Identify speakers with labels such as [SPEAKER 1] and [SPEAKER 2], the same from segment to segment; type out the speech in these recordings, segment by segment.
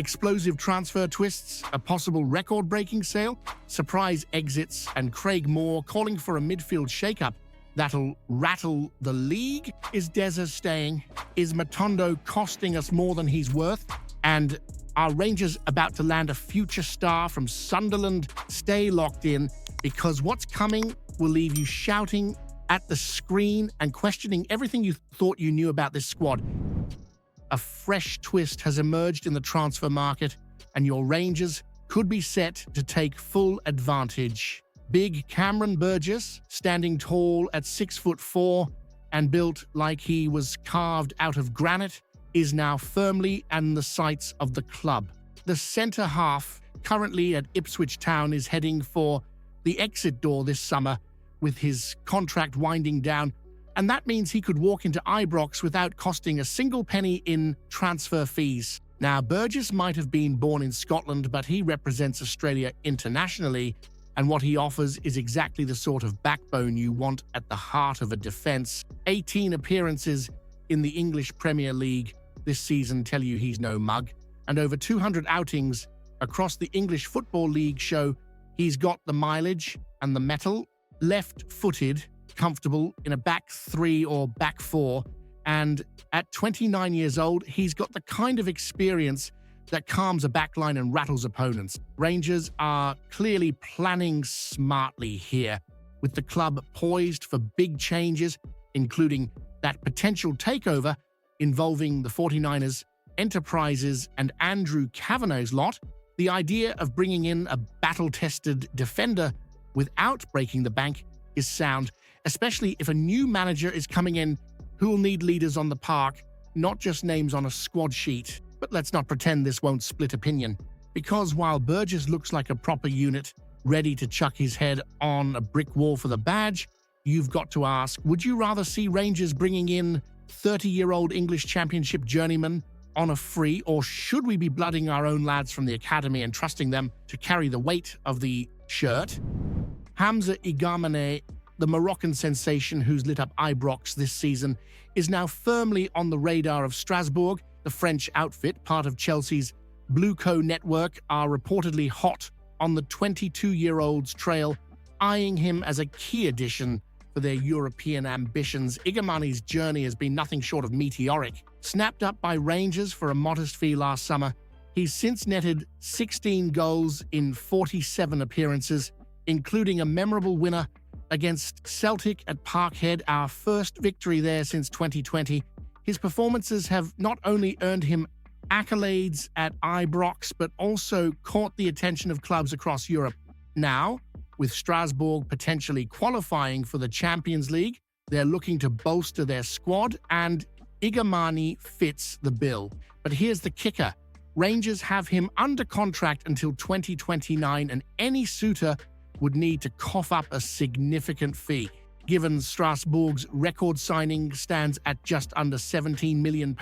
[SPEAKER 1] Explosive transfer twists, a possible record-breaking sale, surprise exits, and Craig Moore calling for a midfield shakeup that'll rattle the league? Is Dessers staying? Is Matondo costing us more than he's worth? And are Rangers about to land a future star from Sunderland? Stay locked in, because what's coming will leave you shouting at the screen and questioning everything you thought you knew about this squad. A fresh twist has emerged in the transfer market, and your Rangers could be set to take full advantage. Big Cameron Burgess, standing tall at 6'4" and built like he was carved out of granite, is now firmly in the sights of the club. The centre half, currently at Ipswich Town, is heading for the exit door this summer with his contract winding down, and that means he could walk into Ibrox without costing a single penny in transfer fees. Now, Burgess might have been born in Scotland, but he represents Australia internationally, and what he offers is exactly the sort of backbone you want at the heart of a defence. 18 appearances in the English Premier League this season tell you he's no mug, and over 200 outings across the English Football League show he's got the mileage and the mettle. Left-footed, comfortable in a back three or back four, and at 29 years old, he's got the kind of experience that calms a backline and rattles opponents. Rangers are clearly planning smartly here, with the club poised for big changes, including that potential takeover involving the 49ers, Enterprises, and Andrew Kavanagh's lot. The idea of bringing in a battle-tested defender without breaking the bank is sound, especially if a new manager is coming in who will need leaders on the park, not just names on a squad sheet. But let's not pretend this won't split opinion, because while Burgess looks like a proper unit, ready to chuck his head on a brick wall for the badge, you've got to ask, would you rather see Rangers bringing in 30-year-old English Championship journeyman on a free, or should we be blooding our own lads from the academy and trusting them to carry the weight of the shirt? Hamza Igamane, the Moroccan sensation who's lit up Ibrox this season, is now firmly on the radar of Strasbourg. The French outfit, part of Chelsea's Blueco network, are reportedly hot on the 22-year-old's trail, eyeing him as a key addition for their European ambitions. Igamane's journey has been nothing short of meteoric. Snapped up by Rangers for a modest fee last summer, he's since netted 16 goals in 47 appearances, including a memorable winner against Celtic at Parkhead, our first victory there since 2020. His performances have not only earned him accolades at Ibrox, but also caught the attention of clubs across Europe. Now, with Strasbourg potentially qualifying for the Champions League, they're looking to bolster their squad, and Igamane fits the bill. But here's the kicker. Rangers have him under contract until 2029, and any suitor would need to cough up a significant fee. Given Strasbourg's record signing stands at just under £17 million,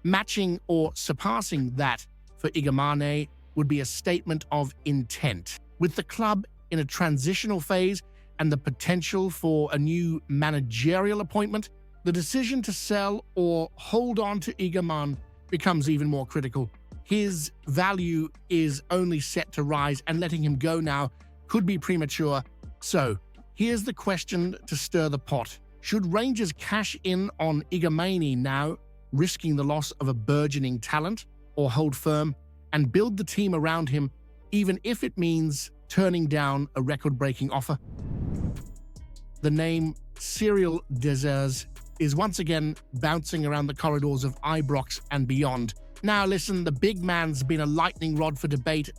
[SPEAKER 1] matching or surpassing that for Igamane would be a statement of intent. With the club in a transitional phase and the potential for a new managerial appointment, the decision to sell or hold on to Igamane becomes even more critical. His value is only set to rise, and letting him go now could be premature. So, here's the question to stir the pot. Should Rangers cash in on Igamane now, risking the loss of a burgeoning talent, or hold firm and build the team around him, even if it means turning down a record-breaking offer? The name Cyriel Dessers is once again bouncing around the corridors of Ibrox and beyond. Now listen, the big man's been a lightning rod for debate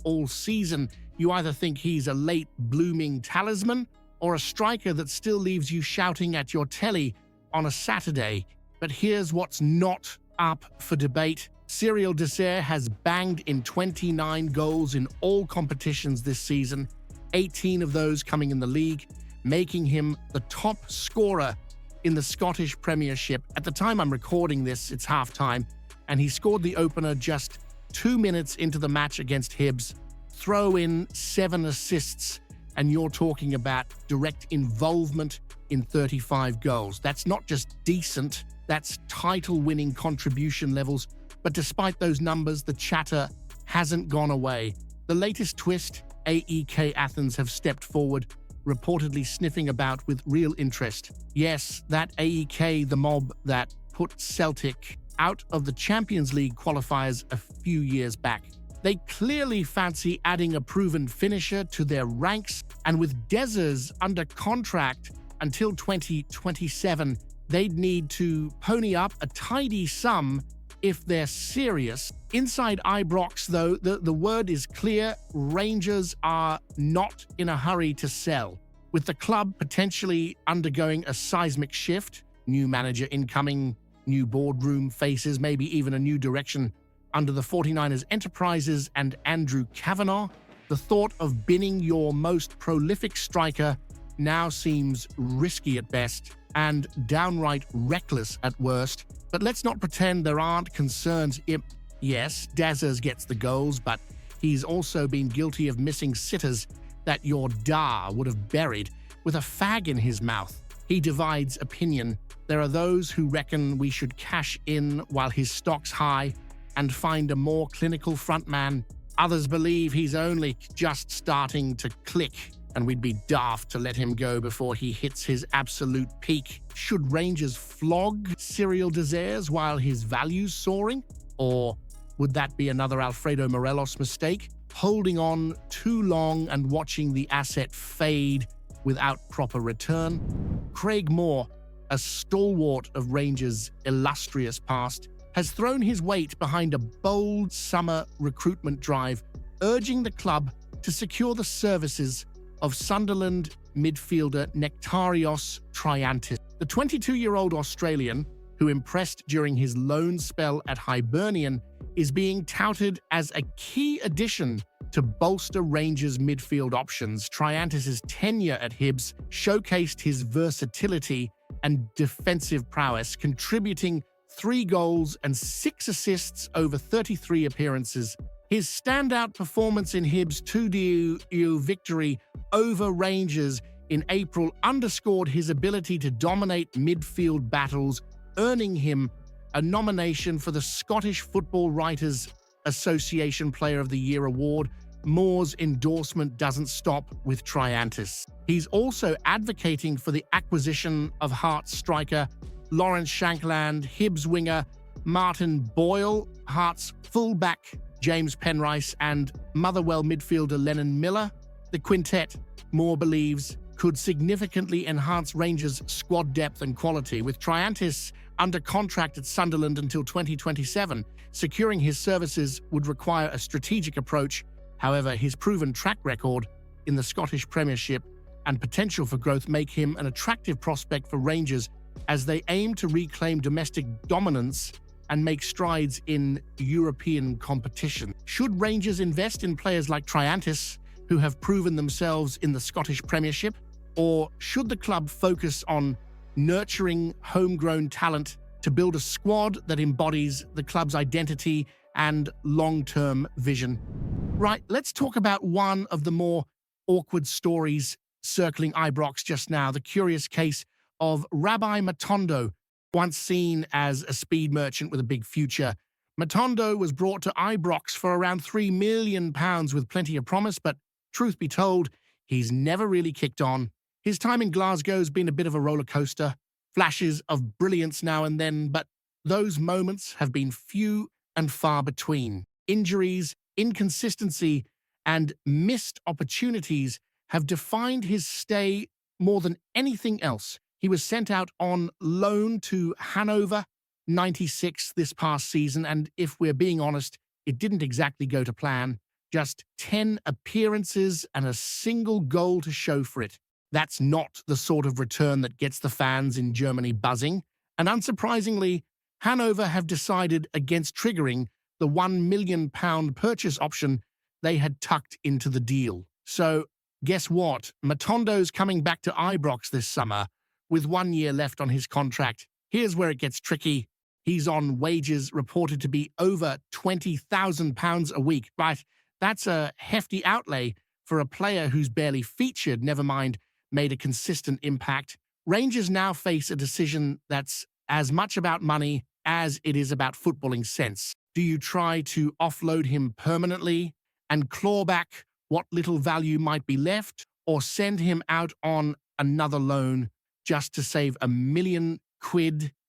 [SPEAKER 1] all season. You either think he's a late blooming talisman or a striker that still leaves you shouting at your telly on a Saturday. But here's what's not up for debate. Cyriel Dessers has banged in 29 goals in all competitions this season, 18 of those coming in the league, making him the top scorer in the Scottish Premiership. At the time I'm recording this, it's half-time, and he scored the opener just 2 minutes into the match against Hibs. Throw in 7 assists, and you're talking about direct involvement in 35 goals. That's not just decent, that's title-winning contribution levels But despite those numbers, the chatter hasn't gone away. The latest twist, AEK Athens have stepped forward, reportedly sniffing about with real interest. Yes, that AEK, the mob that put Celtic out of the Champions League qualifiers a few years back. They clearly fancy adding a proven finisher to their ranks, and with Dessers under contract until 2027, they'd need to pony up a tidy sum if they're serious. Inside Ibrox, though, the word is clear: Rangers are not in a hurry to sell. With the club potentially undergoing a seismic shift, new manager incoming, new boardroom faces, maybe even a new direction under the 49ers enterprises and Andrew Kavanagh, the thought of binning your most prolific striker now seems risky at best and downright reckless at worst. But let's not pretend there aren't concerns. Yes, Dessers gets the goals, but he's also been guilty of missing sitters that your Dar would have buried with a fag in his mouth. He divides opinion. There are those who reckon we should cash in while his stock's high and find a more clinical frontman. Others believe he's only just starting to click, and we'd be daft to let him go before he hits his absolute peak. Should Rangers flog Cyriel Dessers while his value's soaring? Or would that be another Alfredo Morelos mistake? Holding on too long and watching the asset fade without proper return? Craig Moore, a stalwart of Rangers' illustrious past, has thrown his weight behind a bold summer recruitment drive, urging the club to secure the services of Sunderland midfielder Nectarios Triantis. The 22-year-old Australian, who impressed during his loan spell at Hibernian, is being touted as a key addition to bolster Rangers' midfield options. Triantis' tenure at Hibs showcased his versatility and defensive prowess, contributing 3 goals and 6 assists over 33 appearances. His standout performance in Hibs' 2-2 victory over Rangers in April underscored his ability to dominate midfield battles, earning him a nomination for the Scottish Football Writers Association Player of the Year award. Moore's endorsement doesn't stop with Triantis. He's also advocating for the acquisition of Hearts striker Lawrence Shankland, Hibs winger Martin Boyle, Hearts fullback James Penrice, and Motherwell midfielder Lennon Miller. The quintet, Moore believes, could significantly enhance Rangers' squad depth and quality. With Triantis under contract at Sunderland until 2027, securing his services would require a strategic approach. However, his proven track record in the Scottish Premiership and potential for growth make him an attractive prospect for Rangers as they aim to reclaim domestic dominance and make strides in European competition. Should Rangers invest in players like Triantis, who have proven themselves in the Scottish Premiership? Or should the club focus on nurturing homegrown talent to build a squad that embodies the club's identity and long-term vision? Right, let's talk about one of the more awkward stories circling Ibrox just now, the curious case of Rabbi Matondo, once seen as a speed merchant with a big future. Matondo was brought to Ibrox for around £3 million with plenty of promise, but truth be told, he's never really kicked on. His time in Glasgow's been a bit of a roller coaster, flashes of brilliance now and then, but those moments have been few and far between. Injuries, inconsistency, and missed opportunities have defined his stay more than anything else. He was sent out on loan to Hannover 96 this past season, and if we're being honest, it didn't exactly go to plan. Just 10 appearances and a single goal to show for it. That's not the sort of return that gets the fans in Germany buzzing. And unsurprisingly, Hannover have decided against triggering the £1 million purchase option they had tucked into the deal. So, guess what? Matondo's coming back to Ibrox this summer with 1 year left on his contract. Here's where it gets tricky. He's on wages reported to be over £20,000 a week. Right, that's a hefty outlay for a player who's barely featured, never mind made a consistent impact. Rangers now face a decision that's as much about money as it is about footballing sense. Do you try to offload him permanently and claw back what little value might be left, or send him out on another loan just to save £1 million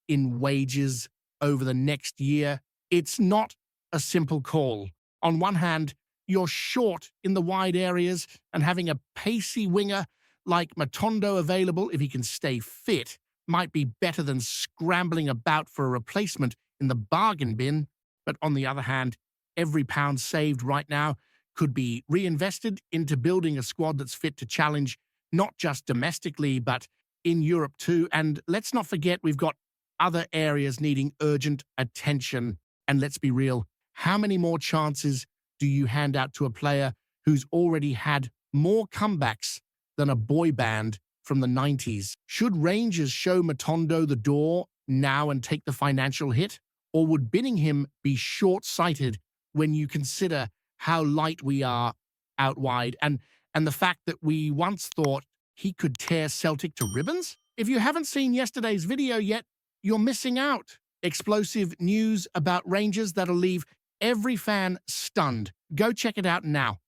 [SPEAKER 1] in wages over the next year? It's not a simple call. On one hand, you're short in the wide areas, and having a pacey winger like Matondo available, if he can stay fit, might be better than scrambling about for a replacement in the bargain bin. But on the other hand, every pound saved right now could be reinvested into building a squad that's fit to challenge not just domestically, but in Europe too. And let's not forget, we've got other areas needing urgent attention. And let's be real, how many more chances do you hand out to a player who's already had more comebacks than a boy band from the 90s? Should Rangers show Matondo the door now and take the financial hit? Or would binning him be short-sighted when you consider how light we are out wide and the fact that we once thought he could tear Celtic to ribbons? If you haven't seen yesterday's video yet, you're missing out. Explosive news about Rangers that'll leave every fan stunned. Go check it out now.